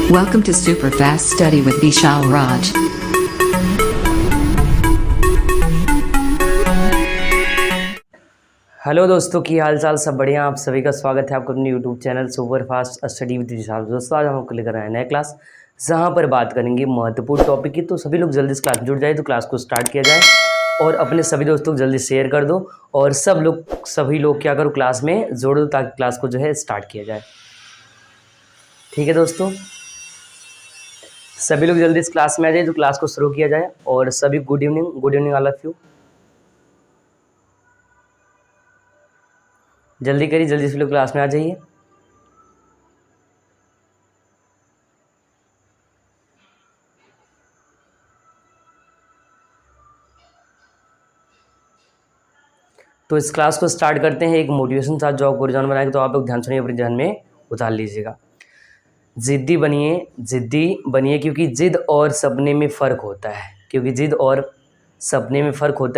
Welcome to Superfast Study with Vishal Raj. Hello दोस्तों, की हाल चाल सब बढ़िया। आप सभी का स्वागत है आपको अपने YouTube channel super fast study with Vishal. दोस्तों आज हम आपको लेकर आए नया क्लास, जहां पर बात करेंगे महत्वपूर्ण टॉपिक की। तो सभी लोग जल्दी इस क्लास में जुड़ जाए, तो क्लास को स्टार्ट किया जाए और अपने सभी दोस्तों को जल्दी शेयर कर दो और सभी लोग क्या करो, क्लास में जोड़ दो ताकि क्लास को जो है स्टार्ट किया जाए। ठीक है दोस्तों, सभी लोग जल्दी इस क्लास में आ जाए तो क्लास को शुरू किया जाए। और सभी good evening all of you. जल्दी करिए, जल्दी से लोग क्लास में आ जाइए। तो इस क्लास को स्टार्ट करते हैं एक मोटिवेशन साथ जो आपको रुझान बनाएगा। तो आप लोग ध्यान सुनिए, अपने ध्यान में उतार लीजिएगा। जिद्दी बनिए क्योंकि जिद और सपने में फ़र्क होता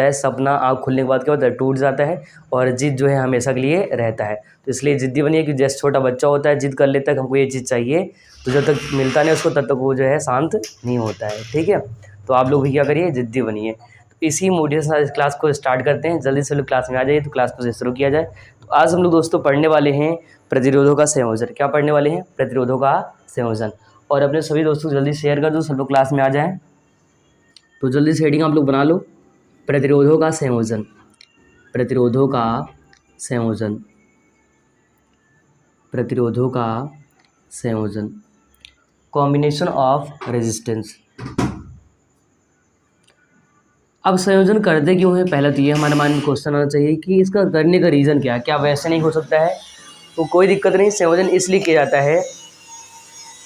है। सपना आँख खुलने के बाद क्या होता है, टूट जाता है, और जिद जो है हमेशा के लिए रहता है। तो इसलिए जिद्दी बनिए कि जैसे छोटा बच्चा होता है, जिद कर लेता है कि हमको ये चीज़ चाहिए, तो जब तक मिलता नहीं उसको तब तक वो जो है शांत नहीं होता है। ठीक है, तो आप लोग भी क्या करिए, जिद्दी बनिए। तो इसी मोटिवेशन इस क्लास को स्टार्ट करते हैं। जल्दी से लोग क्लास में आ जाइए तो क्लास को शुरू किया जाए। तो आज हम लोग दोस्तों पढ़ने वाले हैं प्रतिरोधों का संयोजन। क्या पढ़ने वाले हैं? प्रतिरोधों का संयोजन। और अपने सभी दोस्तों को जल्दी शेयर कर दो, सब लोग क्लास में आ जाएं। तो जल्दी से हेडिंग आप लोग बना लो, प्रतिरोधों का संयोजन। प्रतिरोधों का संयोजन, प्रतिरोधों का संयोजन, कॉम्बिनेशन ऑफ रेजिस्टेंस। अब संयोजन करते क्यों है, पहला तो ये हमारे माइंड में क्वेश्चन आना चाहिए कि इसका करने का रीज़न क्या है। क्या वैसे नहीं हो सकता है? तो कोई दिक्कत नहीं, संयोजन इसलिए किया जाता है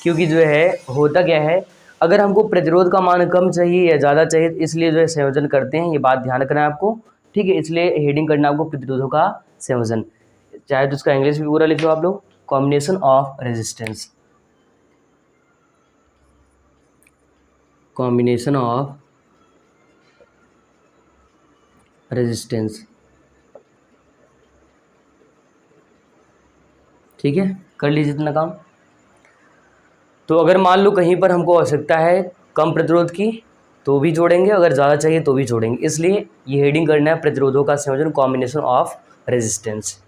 क्योंकि जो है होता क्या है, अगर हमको प्रतिरोध का मान कम चाहिए या ज़्यादा चाहिए, इसलिए जो है संयोजन करते हैं। ये बात ध्यान रखना है आपको। ठीक है, इसलिए हेडिंग करना आपको प्रतिरोधों का संयोजन। चाहे तो उसका इंग्लिश भी पूरा लिख लो आप लोग, combination of resistance. Combination of resistance. ठीक है, कर लीजिए इतना काम। तो अगर मान लो कहीं पर हमको आवश्यकता है कम प्रतिरोध की तो भी जोड़ेंगे, अगर ज़्यादा चाहिए तो भी जोड़ेंगे। इसलिए ये हेडिंग करना है प्रतिरोधों का संयोजन, कॉम्बिनेशन ऑफ रेजिस्टेंस।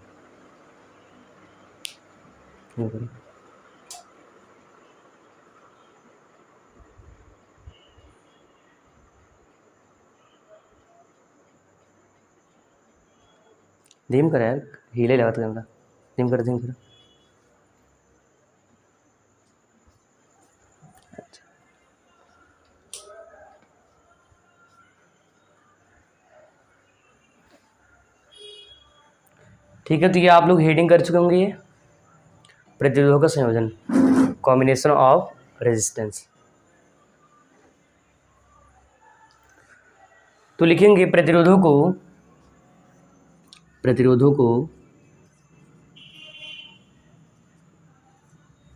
धीम कर यार, हीले लगा था कैमरा। धीम कर। ठीक है, तो ये आप लोग हेडिंग कर चुके होंगे, ये प्रतिरोधों का संयोजन, कॉम्बिनेशन ऑफ रेजिस्टेंस। तो लिखेंगे प्रतिरोधों को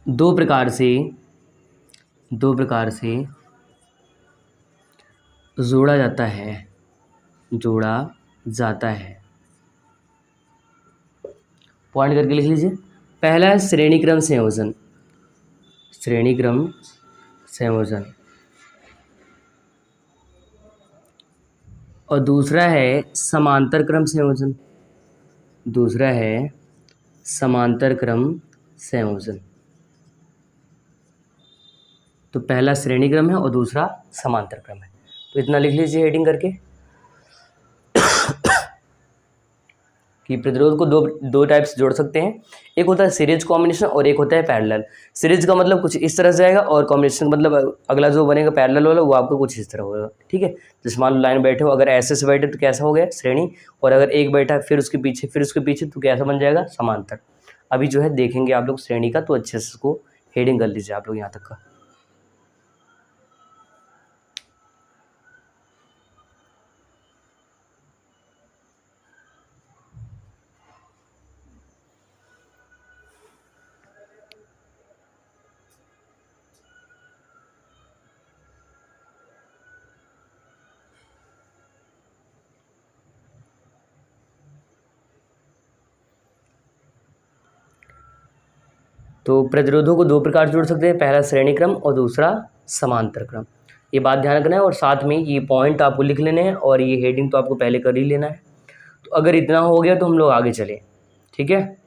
दो प्रकार से जोड़ा जाता है। पॉइंट करके लिख लीजिए। पहला है श्रेणी क्रम संयोजन, और दूसरा है समांतर क्रम संयोजन। तो पहला श्रेणी क्रम है और दूसरा समांतर क्रम है। तो इतना लिख लीजिए हेडिंग करके कि प्रतिरोध को दो टाइप से जोड़ सकते हैं। एक होता है सीरीज कॉम्बिनेशन और एक होता है पैरेलल। सीरीज का मतलब कुछ इस तरह से जाएगा और कॉम्बिनेशन का मतलब अगला जो बनेगा पैरेलल वाला वो आपको कुछ इस तरह होगा। ठीक है, जैसे मान लो लाइन बैठे हो, अगर ऐसे से बैठे तो कैसा हो गया, श्रेणी, और अगर एक बैठा फिर उसके पीछे तो कैसा बन जाएगा, समांतर। अभी जो है देखेंगे आप लोग श्रेणी का, तो अच्छे से उसको हेडिंग कर लीजिए आप लोग यहाँ तक का। तो प्रतिरोधों को दो प्रकार से जोड़ सकते हैं, पहला श्रेणी क्रम और दूसरा समांतर क्रम। ये बात ध्यान रखना है और साथ में ये पॉइंट आपको लिख लेने हैं और ये हेडिंग तो आपको पहले कर ही लेना है। तो अगर इतना हो गया तो हम लोग आगे चलें, ठीक है।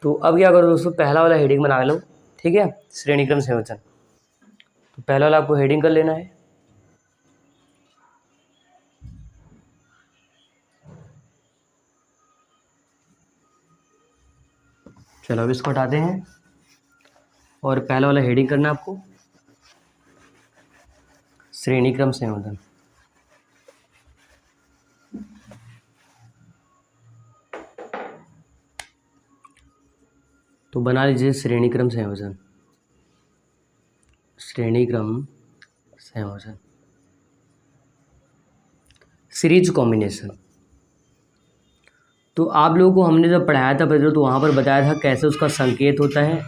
तो अब क्या करो दोस्तों, पहला वाला हेडिंग बना लो, ठीक है, श्रेणी क्रम संयोजन। तो पहला वाला आपको हेडिंग कर लेना है। चलो अब इसको हटाते हैं और पहला वाला हेडिंग करना है आपको, श्रेणी क्रम संयोजन। तो बना लीजिए श्रेणी क्रम संयोजन, श्रेणी क्रम संयोजन, सीरीज कॉम्बिनेशन। तो आप लोगों को हमने जब पढ़ाया था प्रतिरोध, तो वहाँ पर बताया था कैसे उसका संकेत होता है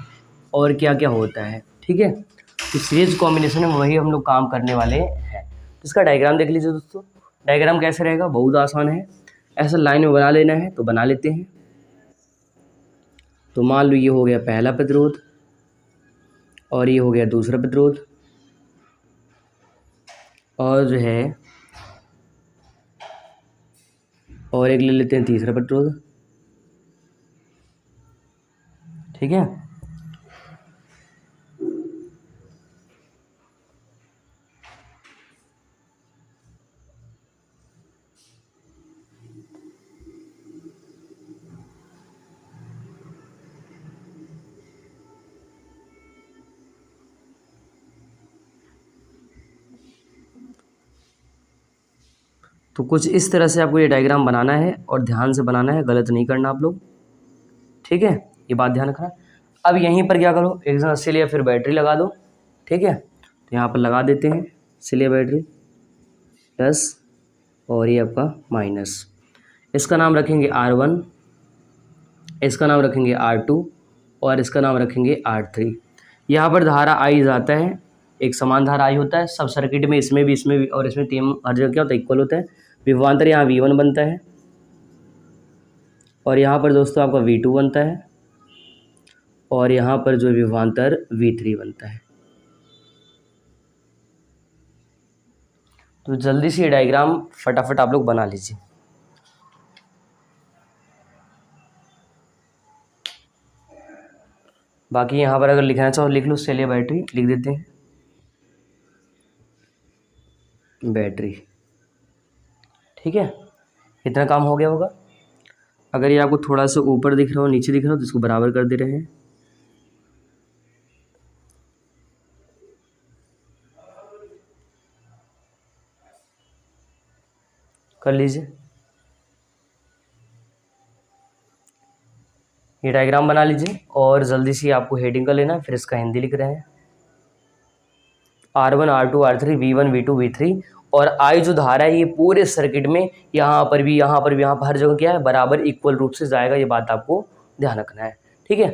और क्या क्या होता है, ठीक है। तो सीरीज कॉम्बिनेशन में वही हम लोग काम करने वाले हैं। तो इसका डायग्राम देख लीजिए दोस्तों। डायग्राम कैसे रहेगा, बहुत आसान है, ऐसा लाइन में बना लेना है। तो बना लेते हैं। तो मान लो ये हो गया पहला प्रतिरोध और ये हो गया दूसरा प्रतिरोध और जो है और एक ले लेते हैं तीसरा प्रतिरोध, ठीक है। तो कुछ इस तरह से आपको ये डायग्राम बनाना है और ध्यान से बनाना है, गलत नहीं करना आप लोग, ठीक है। ये बात ध्यान रखना। अब यहीं पर क्या करो, एक जगह सेल या फिर बैटरी लगा दो, ठीक है। तो यहाँ पर लगा देते हैं सेल या बैटरी, प्लस और ये आपका माइनस। इसका नाम रखेंगे R1, इसका नाम रखेंगे R2 और इसका नाम रखेंगे R3। यहाँ पर धारा आई जाता है, एक समान धारा आई होता है सब सर्किट में, इसमें भी और इसमें तीन हर जगह क्या होता है, इक्वल होता है। विभवांतर यहाँ V1 बनता है और यहाँ पर दोस्तों आपका V2 बनता है और यहाँ पर जो विभवांतर V3 बनता है। तो जल्दी से ये डायग्राम फटाफट आप लोग बना लीजिए। बाकी यहाँ पर अगर लिखना चाहो लिख लो, सेल या बैटरी लिख देते हैं, बैटरी, ठीक है। इतना काम हो गया होगा। अगर ये आपको थोड़ा सा ऊपर दिख रहा हो नीचे दिख रहा हो तो इसको बराबर कर दे रहे हैं, कर लीजिए। ये डायग्राम बना लीजिए और जल्दी से आपको हेडिंग कर लेना है। फिर इसका हिंदी लिख रहे हैं, R1 R2 R3 V1 V2 V3 और आई जो धारा है ये पूरे सर्किट में यहाँ पर भी यहाँ पर भी यहाँ पर हर जगह क्या है, बराबर इक्वल रूप से जाएगा। ये बात आपको ध्यान रखना है, ठीक है।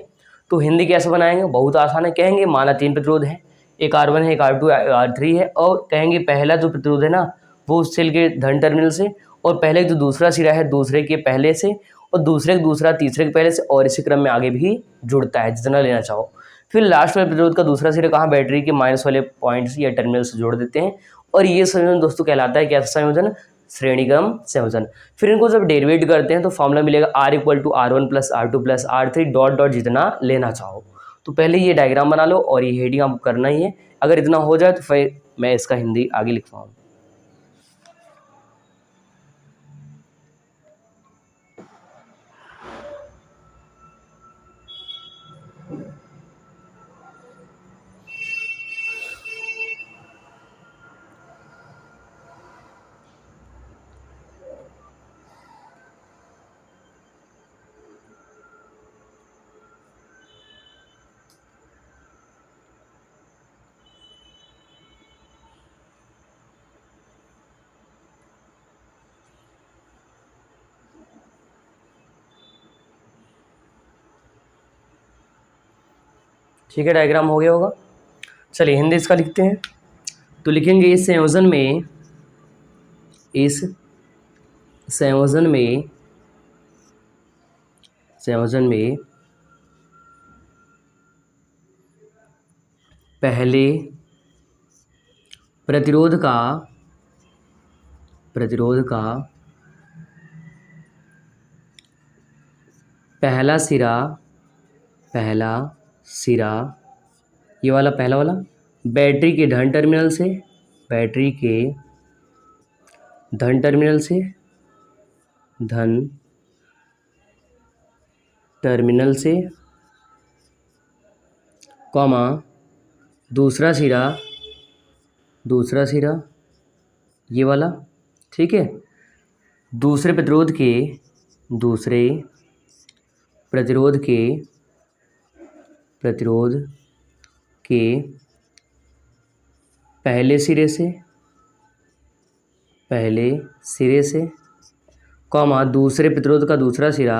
तो हिंदी कैसे बनाएंगे, बहुत आसान है। कहेंगे माना तीन प्रतिरोध है, एक R1 है, एक R2 R3 है और कहेंगे पहला जो प्रतिरोध है ना वो उस सेल के धन टर्मिनल से, और पहले जो दूसरा सिरा है दूसरे के पहले से, और दूसरे का दूसरा तीसरे के पहले से, और इसी क्रम में आगे भी जुड़ता है जितना लेना चाहो। फिर लास्ट वाले प्रतिरोध का दूसरा सिरा कहाँ, बैटरी के माइनस वाले पॉइंट से या टर्मिनल से जोड़ देते हैं। और ये संयोजन दोस्तों कहलाता है कैसा संयोजन, श्रेणी क्रम संयोजन। फिर इनको जब डेरिवेट करते हैं तो फॉर्मूला मिलेगा R = R1 + R2 + R3 dot dot जितना लेना चाहो। तो पहले ये डायग्राम बना लो और ये हेडिंग आपको करना ही है। अगर इतना हो जाए तो फिर मैं इसका हिंदी आगे लिखवाऊँ। ठीक है, डायग्राम हो गया होगा। चलिए हिंदी इसका लिखते हैं। तो लिखेंगे इस संयोजन में पहले प्रतिरोध का पहला सिरा ये वाला पहला वाला बैटरी के धन टर्मिनल से कॉमा दूसरा सिरा ये वाला, ठीक है, दूसरे प्रतिरोध के पहले सिरे से कॉमा दूसरे प्रतिरोध का दूसरा सिरा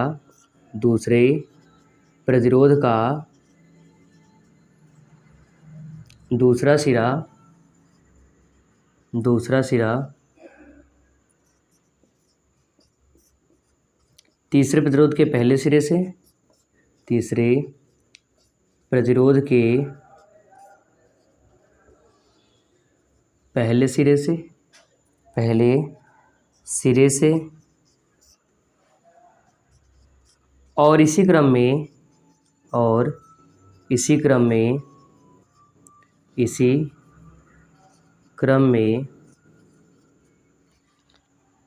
तीसरे प्रतिरोध के पहले सिरे से पहले सिरे से और इसी क्रम में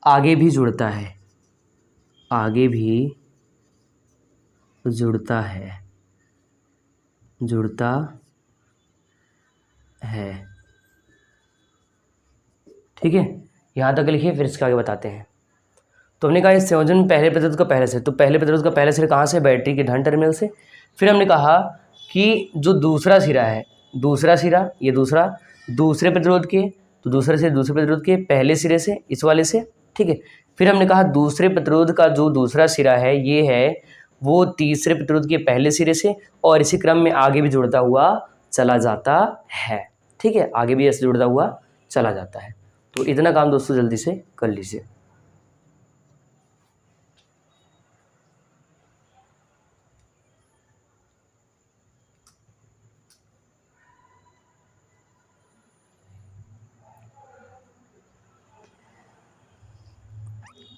आगे भी जुड़ता है। ठीक है, यहाँ तक लिखिए, फिर इसके आगे बताते हैं। तो हमने कहा इस संयोजन में पहले प्रतिरोध का पहले सिरा, तो पहले प्रतिरोध का पहला सिरा कहाँ से? बैटरी के धन टर्मिनल से। फिर हमने कहा कि जो दूसरा सिरा है, ये दूसरे प्रतिरोध के, तो दूसरे प्रतिरोध के पहले सिरे से, इस वाले से, ठीक है। फिर हमने कहा दूसरे प्रतिरोध का जो दूसरा सिरा है ये है वो तीसरे प्रतिरोध के पहले सिरे से और इसी क्रम में आगे भी जुड़ता हुआ चला जाता है। ठीक है, आगे भी ऐसे जुड़ता हुआ चला जाता है। तो इतना काम दोस्तों जल्दी से कर लीजिए।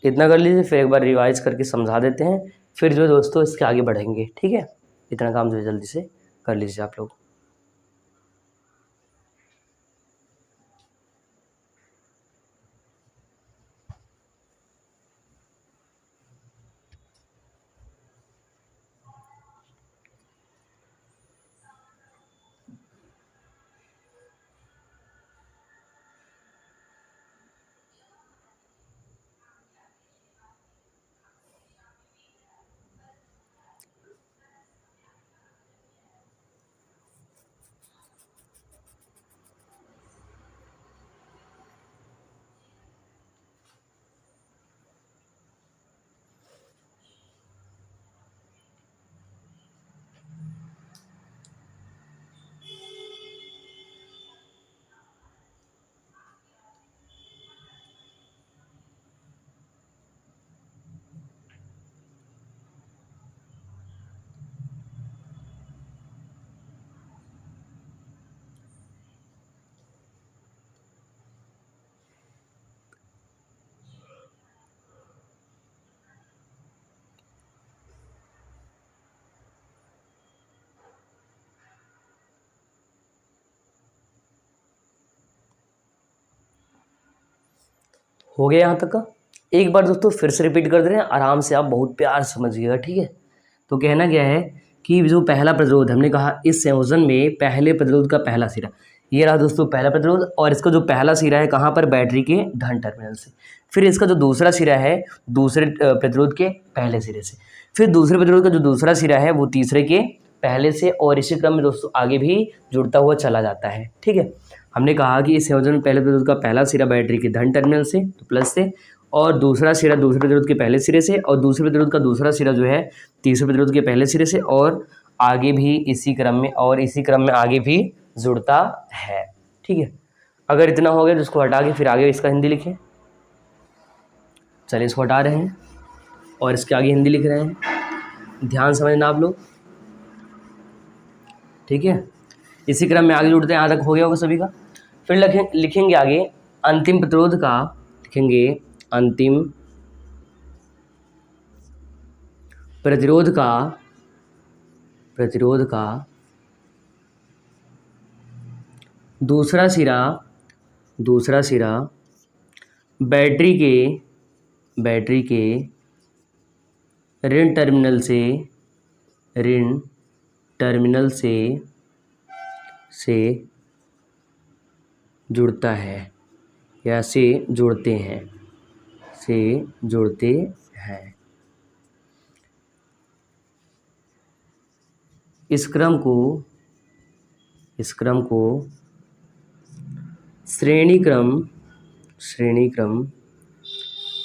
इतना कर लीजिए, फिर एक बार रिवाइज करके समझा देते हैं, फिर जो है दोस्तों इसके आगे बढ़ेंगे। ठीक है, इतना काम जो है जल्दी से कर लीजिए आप लोग। हो गया यहाँ तक का? एक बार दोस्तों फिर से रिपीट कर दे रहे हैं, आराम से आप बहुत प्यार से समझिएगा। ठीक है, तो कहना क्या है कि जो पहला प्रतिरोध हमने कहा इस संयोजन में पहले प्रतिरोध का पहला सिरा, ये रहा दोस्तों पहला प्रतिरोध, और इसका जो पहला सिरा है कहाँ पर? बैटरी के धन टर्मिनल से। फिर इसका जो दूसरा सिरा है दूसरे प्रतिरोध के पहले सिरे से। फिर दूसरे प्रतिरोध का जो दूसरा सिरा है वो तीसरे के पहले से, और इसी क्रम में दोस्तों आगे भी जुड़ता हुआ चला जाता है। ठीक है, हमने कहा कि इस संयोजन में पहले प्रतिरोध का पहला सिरा बैटरी के धन टर्मिनल से, तो प्लस से, और दूसरा सिरा दूसरे प्रतिरोध के पहले सिरे से, और दूसरे प्रतिरोध का दूसरा सिरा जो है तीसरे प्रतिरोध के पहले सिरे से, और आगे भी इसी क्रम में और इसी क्रम में आगे भी जुड़ता है। ठीक है, अगर इतना हो गया तो इसको हटा के फिर आगे इसका हिंदी लिखें। चलिए इसको हटा रहे हैं और इसके आगे हिंदी लिख रहे हैं, ध्यान समझना आप लोग। ठीक है, इसी क्रम में आगे जुड़ते हैं, यहाँ तक हो गया होगा सभी का। फिर लिखेंगे आगे अंतिम प्रतिरोध का, लिखेंगे अंतिम प्रतिरोध का दूसरा सिरा बैटरी के ऋण टर्मिनल से जुड़ता है या से जोड़ते हैं। इस क्रम को श्रेणी क्रम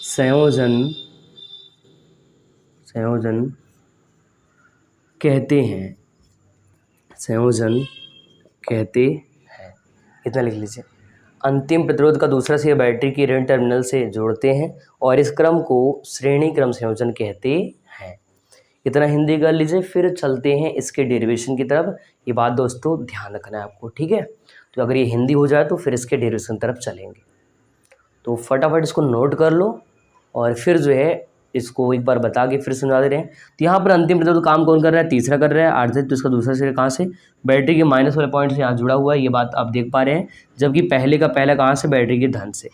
संयोजन कहते हैं। इतना लिख लीजिए। अंतिम प्रतिरोध का दूसरा सिरा बैटरी की ऋण टर्मिनल से जोड़ते हैं और इस क्रम को श्रेणी क्रम संयोजन कहते हैं। इतना हिंदी कर लीजिए। फिर चलते हैं इसके डेरिवेशन की तरफ। ये बात दोस्तों ध्यान रखना है आपको, ठीक है। तो अगर ये हिंदी हो जाए तो फिर इसके डेरिवेशन तरफ चलेंगे। तो फटाफट इसको नोट कर लो और फिर जो है इसको एक बार बता के फिर समझा दे रहे हैं। तो यहाँ पर अंतिम प्रतिरोध काम कौन कर रहा है? तीसरा कर रहा है। आर्थिक तो इसका दूसरा सिरा कहाँ से? बैटरी के माइनस वाले पॉइंट से यहाँ जुड़ा हुआ है, ये बात आप देख पा रहे हैं। जबकि पहले का पहला कहाँ से? बैटरी के धन से।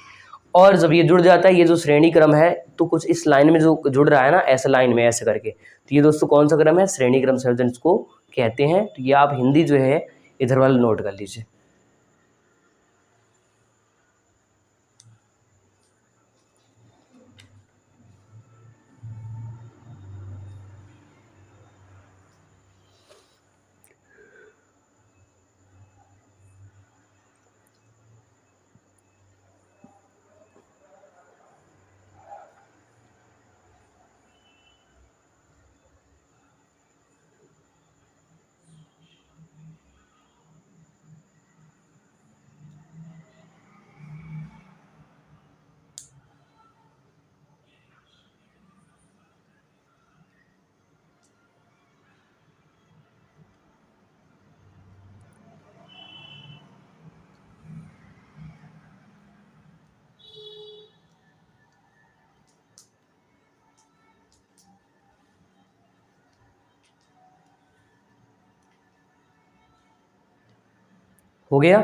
और जब ये जुड़ जाता है, ये जो श्रेणी क्रम है, तो कुछ इस लाइन में जो जुड़ रहा है ना, ऐसे लाइन में ऐसे करके, तो ये दोस्तों कौन सा क्रम है? श्रेणी क्रम संयोजन इसको कहते हैं। तो ये आप हिंदी जो है इधर वाला नोट कर लीजिए। हो गया।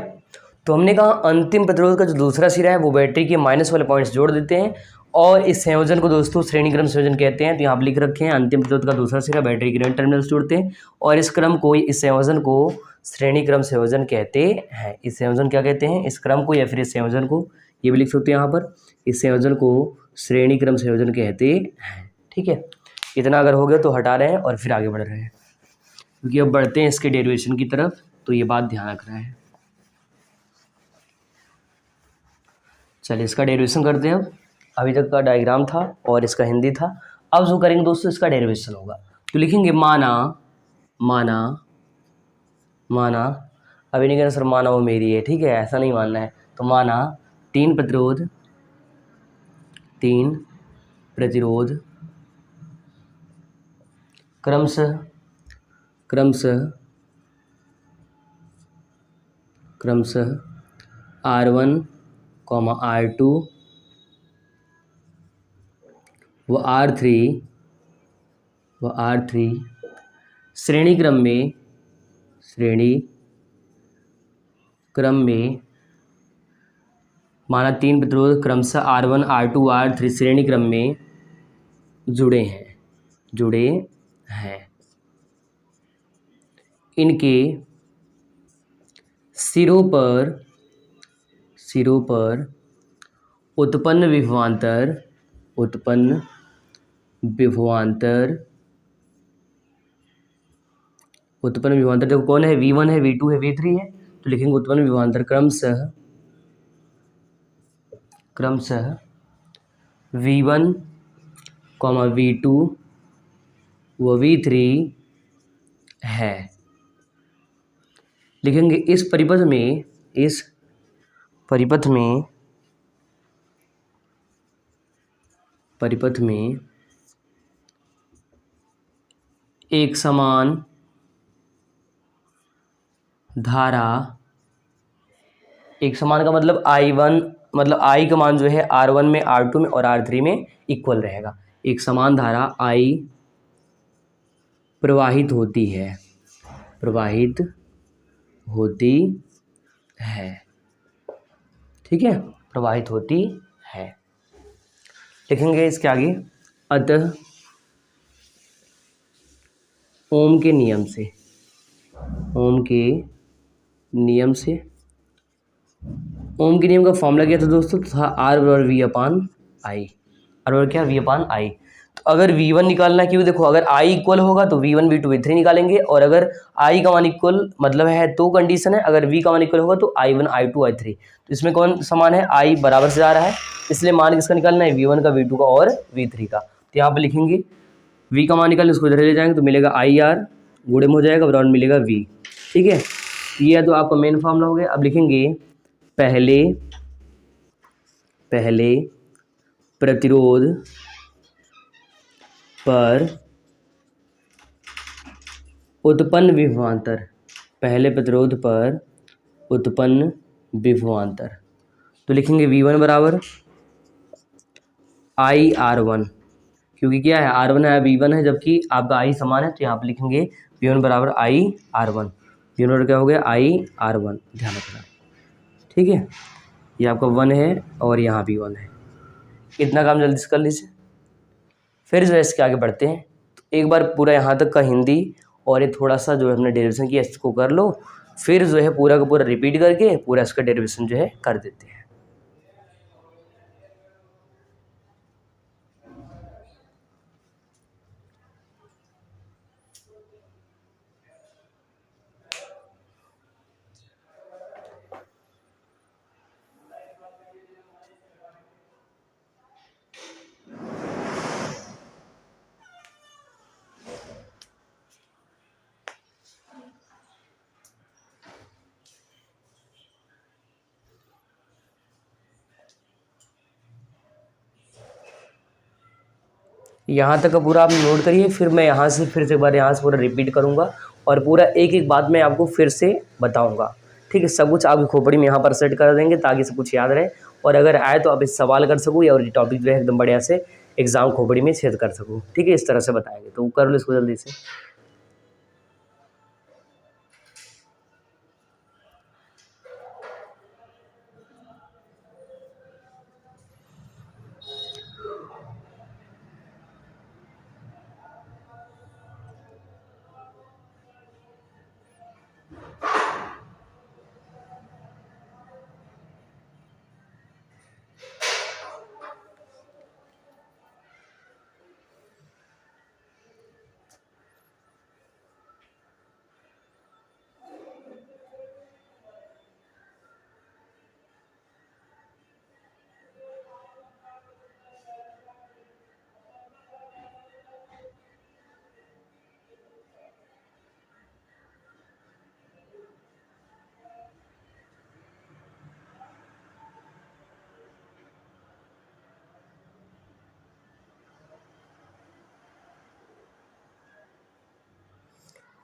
तो हमने कहा अंतिम प्रतिरोध का जो दूसरा सिरा है वो बैटरी के माइनस वाले पॉइंट्स जोड़ देते हैं और इस संयोजन को दोस्तों श्रेणी क्रम संयोजन कहते हैं। तो यहाँ आप लिख रखे हैं अंतिम प्रतिरोध का दूसरा सिरा बैटरी के ऋण टर्मिनल से जोड़ते हैं और इस संयोजन को श्रेणी क्रम संयोजन कहते हैं। इस संयोजन क्या कहते हैं? इस क्रम को या फिर इस संयोजन को, ये भी लिख सकते हैं यहाँ पर, इस संयोजन को श्रेणी क्रम संयोजन कहते हैं। ठीक है, इतना अगर हो गया तो हटा रहे हैं और फिर आगे बढ़ रहे हैं, क्योंकि अब बढ़ते हैं इसके डेरिवेशन की तरफ। तो ये बात ध्यान रखना है। चलिए इसका डेरिवेशन करते हैं। अब अभी तक का डायग्राम था और इसका हिंदी था। अब जो करेंगे दोस्तों इसका डेरिवेशन होगा। तो लिखेंगे माना, अभी नहीं कहना सर माना वो मेरी है, ठीक है, ऐसा नहीं मानना है। तो माना तीन प्रतिरोध क्रमशः R1, R2 व R3 श्रेणी क्रम में माना तीन प्रतिरोध क्रमशः R1, R2, R3 श्रेणी क्रम में जुड़े हैं। इनके सिरों पर उत्पन्न विभवांतर देखो कौन है? V1 है, V2 है, V3 है। तो लिखेंगे उत्पन्न विभवांतर क्रमशः V1, V2 व V3 है। लिखेंगे इस परिपथ में एक समान धारा, एक समान का मतलब I1, मतलब I का मान जो है R1 में, R2 में और R3 में इक्वल रहेगा। एक समान धारा I प्रवाहित होती है, ठीक है, प्रवाहित होती है। लिखेंगे इसके आगे, अतः ओम के नियम से ओम के नियम का फॉर्मूला क्या था दोस्तों? था R बराबर V अपान I। R बराबर क्या? V upon I। तो अगर V1 निकालना है, क्योंकि देखो अगर I इक्वल होगा तो V1 V2 V3 निकालेंगे, और अगर I का मान इक्वल मतलब है तो कंडीशन है, अगर V का मान इक्वल होगा तो I1 I2 I3। तो इसमें कौन समान है? I बराबर से जा रहा है, इसलिए मान किसका निकालना है? V1 का, V2 का और V3 का। तो यहाँ पर लिखेंगे V का मान निकालने, उसको इधर ले जाएंगे तो मिलेगा IR, गुणे में हो जाएगा, बराबर मिलेगा V। ठीक है, ये तो आपका मेन फॉर्मूला हो गया। अब लिखेंगे पहले प्रतिरोध पर उत्पन्न विभवांतर, तो लिखेंगे V1 बराबर IR1, क्योंकि क्या है? R1 है, V1 है, जबकि आपका I समान है, तो यहाँ पे लिखेंगे V1 बराबर IR1। V1 बराबर क्या हो गया? IR1, ध्यान रखना, ठीक है। ये आपका 1 है और यहाँ भी 1 है। इतना काम जल्दी से कर लीजिए, फिर जो है इसके आगे बढ़ते हैं। तो एक बार पूरा यहाँ तक का हिंदी और ये थोड़ा सा जो है हमने डेरिवेशन किया इसको कर लो, फिर जो है पूरा का पूरा रिपीट करके पूरा इसका डेरिवेशन जो है कर देते हैं। यहाँ तक का पूरा आप नोट करिए, फिर मैं यहाँ से फिर से एक बार यहाँ से पूरा रिपीट करूँगा और पूरा एक एक बात मैं आपको फिर से बताऊँगा, ठीक है। सब कुछ आपकी खोपड़ी में यहाँ पर सेट कर देंगे ताकि सब कुछ याद रहे, और अगर आए तो आप इस सवाल कर सको या और ये टॉपिक जो है एकदम बढ़िया से एग्जाम खोपड़ी में छेद कर सको, ठीक है। इस तरह से बताएंगे, तो कर लो इसको जल्दी से।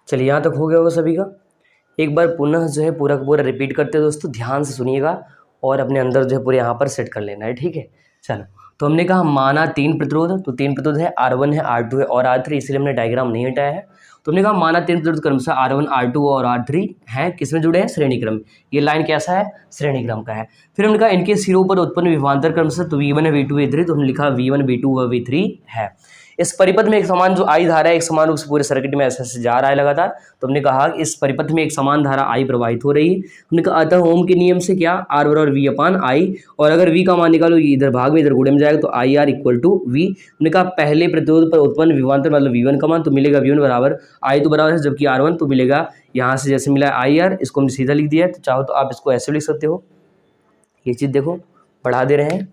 चलिए यहाँ तक हो गया होगा सभी का। एक बार पुनः जो है पूरा का पूरा रिपीट करते हैं दोस्तों, ध्यान से सुनिएगा और अपने अंदर जो है पूरे यहाँ पर सेट कर लेना है, ठीक है। चलो, तो हमने कहा माना 3 प्रतिरोध, तो 3 प्रतिरोध है, R1 है, R2 है और R3, इसलिए हमने डायग्राम नहीं हटाया है। तो हमने कहा माना 3 प्रतिरोध क्रमशः R1, R2 और R3 हैं, किसमें जुड़े हैं? श्रेणी क्रम। ये लाइन कैसा है? श्रेणी क्रम का है। फिर हमने कहा इनके सिरों पर उत्पन्न विभवांतर क्रमशः, तो V1 है, V2 V3, तो हमने लिखा V1 V2 व V3 है। इस परिपथ में एक समान जो I धारा है एक समान रूप से पूरे सर्किट में ऐसे ऐसे जा रहा है लगातार, तो हमने कहा कि इस परिपथ में एक समान धारा I प्रवाहित हो रही है। हमने कहा अतः ओम के नियम से क्या? R बराबर V अपान I, और अगर V का मान निकालो इधर भाग में इधर गुणे में जाएगा तो IR इक्वल टू V। हमने कहा पहले प्रतिरोध पर उत्पन्न विभवांतर मतलब V1 का मान, तो मिलेगा V1 बराबर I तो बराबर है, जबकि R1 तो मिलेगा यहाँ से जैसे मिला IR, इसको हमने सीधा लिख दिया है। तो चाहो तो आप इसको ऐसे लिख सकते हो, ये चीज़ देखो बढ़ा दे रहे हैं,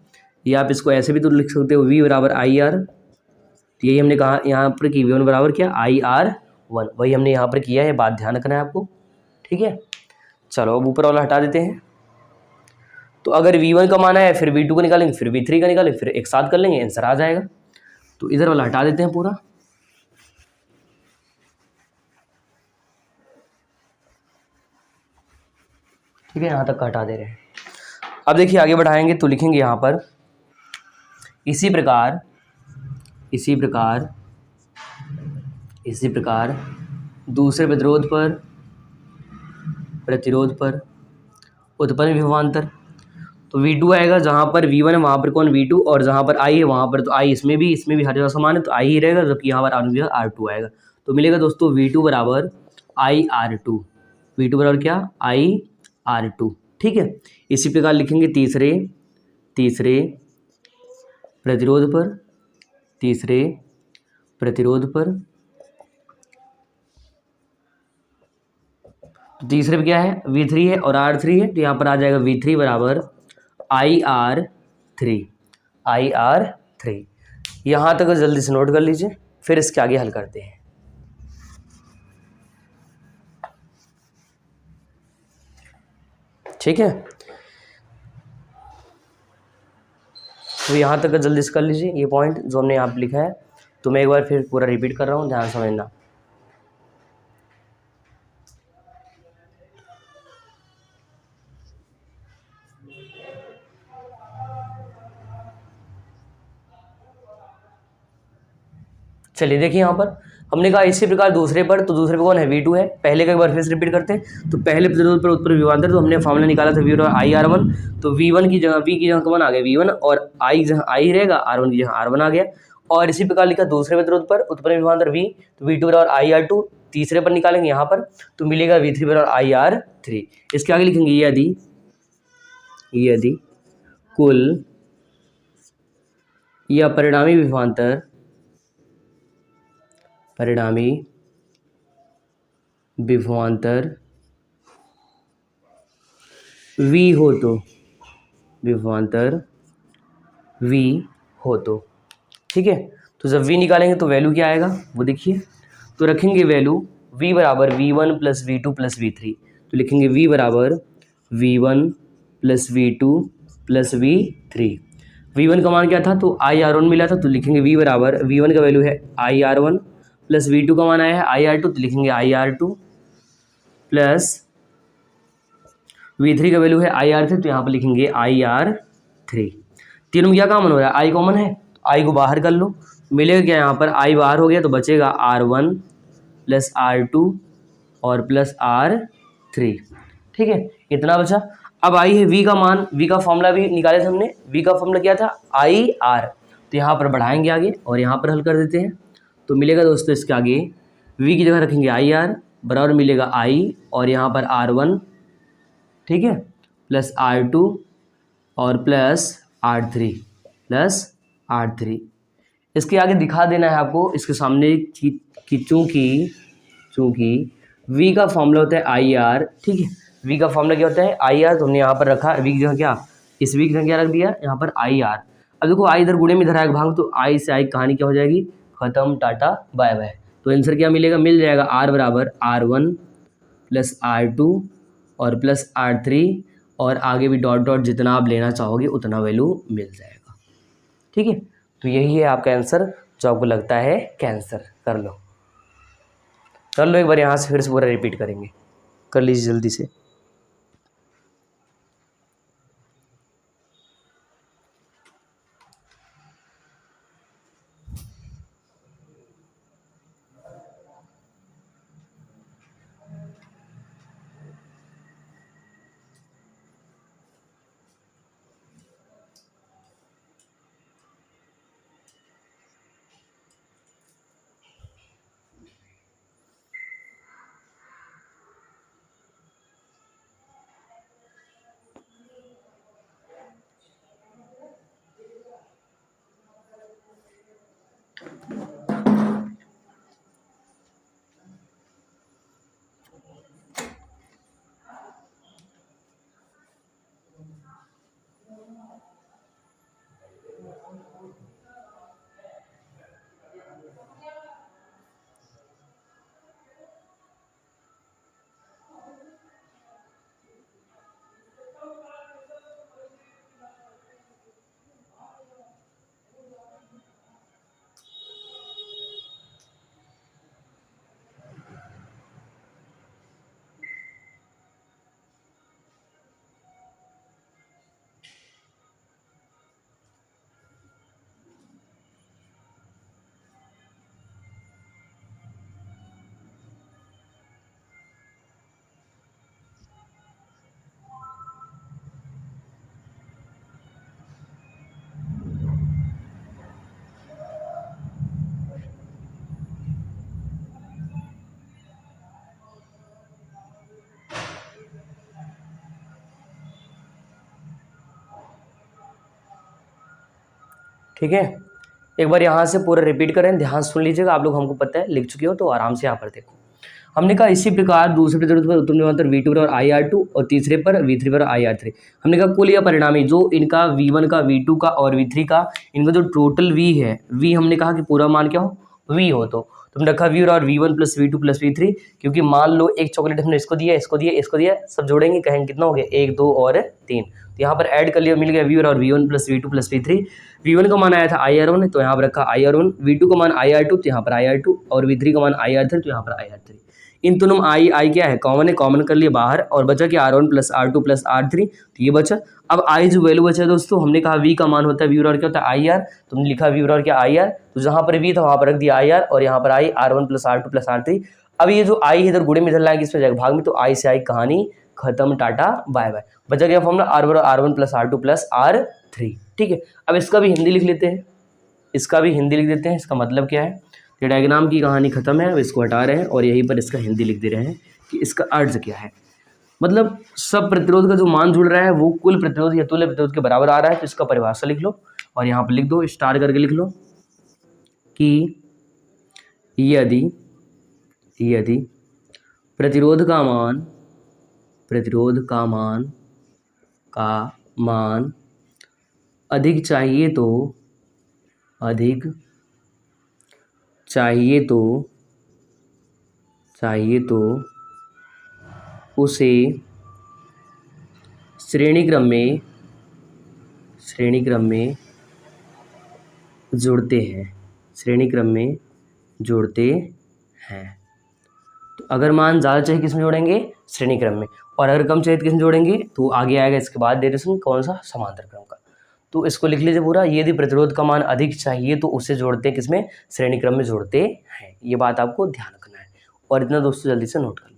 या आप इसको ऐसे भी तो लिख सकते हो V बराबर IR। तो यही हमने कहा यहाँ पर कि V1 बराबर क्या? IR 1, वही हमने यहाँ पर किया है, बात ध्यान रखना है आपको, ठीक है। चलो अब ऊपर वाला हटा देते हैं। तो अगर V1 का मान है फिर V2 का निकालेंगे, फिर V3 का निकालेंगे, फिर एक साथ कर लेंगे, आंसर आ जाएगा। तो इधर वाला हटा देते हैं पूरा, ठीक है, यहाँ तक का हटा दे रहे हैं। अब देखिए आगे बढ़ाएंगे तो लिखेंगे यहाँ पर इसी प्रकार दूसरे प्रतिरोध पर उत्पन्न विभवांतर। तो V2 आएगा, जहाँ पर V1 है वहाँ पर कौन V2, और जहाँ पर I है वहाँ पर तो I इसमें भी हर जगह समान है, तो I ही रहेगा, जबकि यहाँ पर R2 आएगा। तो मिलेगा दोस्तों V2 बराबर IR2, V2 बराबर क्या, IR2, ठीक है। इसी प्रकार लिखेंगे तीसरे प्रतिरोध पर तो तीसरे पे क्या है, V3 है और R3 है, तो यहाँ पर आ जाएगा V3 बराबर IR3। यहाँ तक जल्दी से नोट कर लीजिए, फिर इसके आगे हल करते हैं। ठीक है, तो यहाँ तक जल्दी से कर लीजिए ये पॉइंट जो हमने यहाँ पे लिखा है। तो मैं एक बार फिर पूरा रिपीट कर रहा हूँ, ध्यान समझना। चलिए देखिए यहाँ पर हमने कहा इसी प्रकार दूसरे पर, तो दूसरे पे कौन है, V2 है। पहले का एक बार फिर से रिपीट करते हैं। तो पहले प्रतिरोध पर उत्पन्न विभवांतर, तो हमने फॉर्मूला निकाला था V और IR1। तो V1 की जगह V की जगह कौन आ गया, V1, और I जहाँ I रहेगा, R1 की जगह R1 आ गया। और इसी प्रकार लिखा दूसरे प्रतिरोध पर उत्पन्न विभवांतर V, तो V2 बराबर IR2। तीसरे पर निकालेंगे यहाँ पर, तो मिलेगा V3 बराबर IR3। इसके आगे लिखेंगे यदि कुल या परिणामी विभवांतर V हो तो ठीक है। तो जब V निकालेंगे तो वैल्यू क्या आएगा वो देखिए। तो रखेंगे वैल्यू V बराबर V1 plus V2 plus V3। तो लिखेंगे V बराबर V1 plus V2 plus V3। V1 का मान क्या था, तो IR1 मिला था, तो लिखेंगे V बराबर V1 का वैल्यू है IR1 प्लस V2 का मान आया है IR2, तो लिखेंगे IR2 प्लस V3 का वैल्यू है IR3, तो यहाँ पर लिखेंगे IR3। तीनों में क्या कॉमन हो रहा है, I कॉमन है, तो I को बाहर कर लो, मिलेगा क्या, यहाँ पर I बाहर हो गया तो बचेगा R1 प्लस R2 और प्लस R3। ठीक है, इतना बचा। अब I है V का मान, V का फॉर्मूला भी निकाले थे हमने। V का फॉर्मूला क्या था, IR। तो यहाँ पर बढ़ाएंगे आगे और यहाँ पर हल कर देते हैं। तो मिलेगा दोस्तों इसके आगे V की जगह रखेंगे IR बराबर मिलेगा I और यहाँ पर R1, ठीक है, प्लस R2 और प्लस R3 इसके आगे दिखा देना है आपको इसके सामने कि चूंकि V का फॉर्मूला होता है IR, ठीक है। V का फॉर्मूला क्या होता है IR, तो हमने यहाँ पर रखा V की जगह क्या, इस V की जगह क्या रख दिया यहाँ पर IR। अब देखो I इधर गुणे में इधर आएगा भाग, तो I से I कहानी क्या हो जाएगी, खत्म, टाटा बाय बाय। तो आंसर क्या मिलेगा, मिल जाएगा R बराबर R1 प्लस R2 और प्लस R3 और आगे भी डॉट डॉट जितना आप लेना चाहोगे उतना वैल्यू मिल जाएगा। ठीक है, तो यही है आपका आंसर जो आपको लगता है कैंसर। कर लो एक बार यहाँ से फिर से पूरा रिपीट करेंगे, कर लीजिए जल्दी से। ठीक है, एक बार यहाँ से पूरा रिपीट करें, ध्यान सुन लीजिएगा। आप लोग हमको पता है, लिख चुके हो तो आराम से यहाँ पर देखो। हमने कहा इसी प्रकार दूसरे प्रतिरोध पर उत्पन्न विभवांतर V2 पर IR2 और तीसरे पर V3 पर IR3। हमने कहा कुल या परिणामी जो इनका V1 का, V2 का और V3 का, इनका जो टोटल V है, V हमने कहा कि पूरा मान क्या हो, V हो। तो तुमने रखा V और V1 plus V2 plus V3, क्योंकि मान लो एक चॉकलेट हमने इसको दिया, इसको दिया, इसको दिया, सब जोड़ेंगे, कहेंगे कितना हो गया, 1 2 और 3। तो यहाँ पर ऐड कर लिया, मिल गया V और V1 plus V2 plus V3। V1 का मान आया था IR1, तो यहाँ पर रखा IR1। V2 का मान IR2, तो यहाँ पर IR2, और V3 का मान IR3, तो यहाँ पर IR3। इन दोनों में आई क्या है, कॉमन है, कॉमन कर लिए बाहर, और बचा क्या, R1 plus R2 plus R3, तो ये बचा। अब आई जो वैल्यू बचा है दोस्तों, हमने कहा V का मान होता है V और क्या होता है IR, तुमने लिखा V और क्या IR, तो जहाँ पर V था वहाँ पर रख दिया IR, और यहाँ पर आई R1 plus R2 plus R3। अब ये जो आई है इधर गुणे में इधर लाएंगे, इसमें जाएगा भाग में, तो आई से आई कहानी खत्म, टाटा बाय बाय। बचा गया formula R1 plus R2 plus R3। ठीक है, अब इसका भी हिंदी लिख लेते हैं, इसका भी हिंदी लिख देते हैं। इसका मतलब क्या है, ये डायग्राम की कहानी खत्म है, अब इसको हटा रहे हैं और यहीं पर इसका हिंदी लिख दे रहे हैं कि इसका अर्थ क्या है। मतलब सब प्रतिरोध का जो मान जुड़ रहा है वो कुल प्रतिरोध या तुल्य प्रतिरोध के बराबर आ रहा है, तो इसका परिभाषा लिख लो और यहाँ पर लिख दो, स्टार करके लिख लो कि यदि प्रतिरोध का मान अधिक चाहिए तो उसे श्रेणी क्रम में जोड़ते हैं। तो अगर मान ज़्यादा चाहिए किस में जोड़ेंगे, श्रेणी क्रम में, और अगर कम चाहिए तो किस में जोड़ेंगे, तो आगे आएगा इसके बाद डेरिवेशन कौन सा, समांतर क्रम का। तो इसको लिख लीजिए पूरा, यदि प्रतिरोध का मान अधिक चाहिए तो उसे जोड़ते हैं किसमें, श्रेणी क्रम में जोड़ते हैं। ये बात आपको ध्यान रखना है, और इतना दोस्तों जल्दी से नोट कर लो।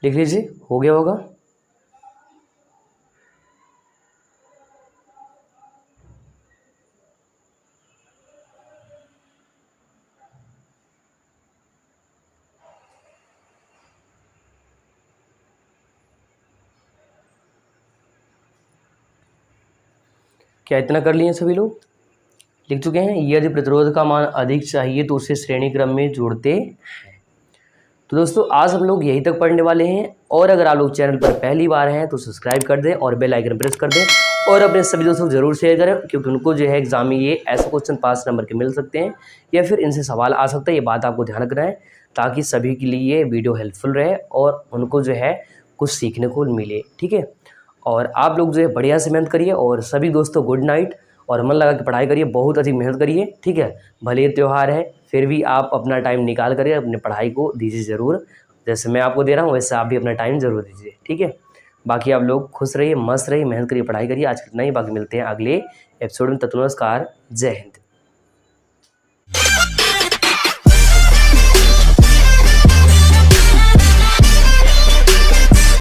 लिख लीजिए, हो गया होगा। क्या इतना कर लिए सभी लोग, लिख चुके हैं। यदि प्रतिरोध का मान अधिक चाहिए तो उसे श्रेणी क्रम में जोड़ते हैं। तो दोस्तों आज हम लोग यहीं तक पढ़ने वाले हैं, और अगर आप लोग चैनल पर पहली बार हैं तो सब्सक्राइब कर दें और बेल आइकन प्रेस कर दें, और अपने सभी दोस्तों को जरूर शेयर करें, क्योंकि उनको जो है एग्जाम में ये ऐसे क्वेश्चन 5 नंबर के मिल सकते हैं, या फिर इनसे सवाल आ सकता है। ये बात आपको ध्यान रखना है, ताकि सभी के लिए ये वीडियो हेल्पफुल रहे और उनको जो है कुछ सीखने को मिले। ठीक है, और आप लोग जो है बढ़िया से मेहनत करिए, और सभी दोस्तों गुड नाइट, और मन लगा के पढ़ाई करिए, बहुत अधिक मेहनत करिए। ठीक है, भले ये त्यौहार है फिर भी आप अपना टाइम निकाल करिए, अपने पढ़ाई को दीजिए ज़रूर, जैसे मैं आपको दे रहा हूँ वैसे आप भी अपना टाइम ज़रूर दीजिए। ठीक है, बाकी आप लोग खुश रहिए, मस्त रहिए, मेहनत करिए, पढ़ाई करिए। आज कितना ही, बाकी मिलते हैं अगले एपिसोड में। तब तक नमस्कार, जय हिंद।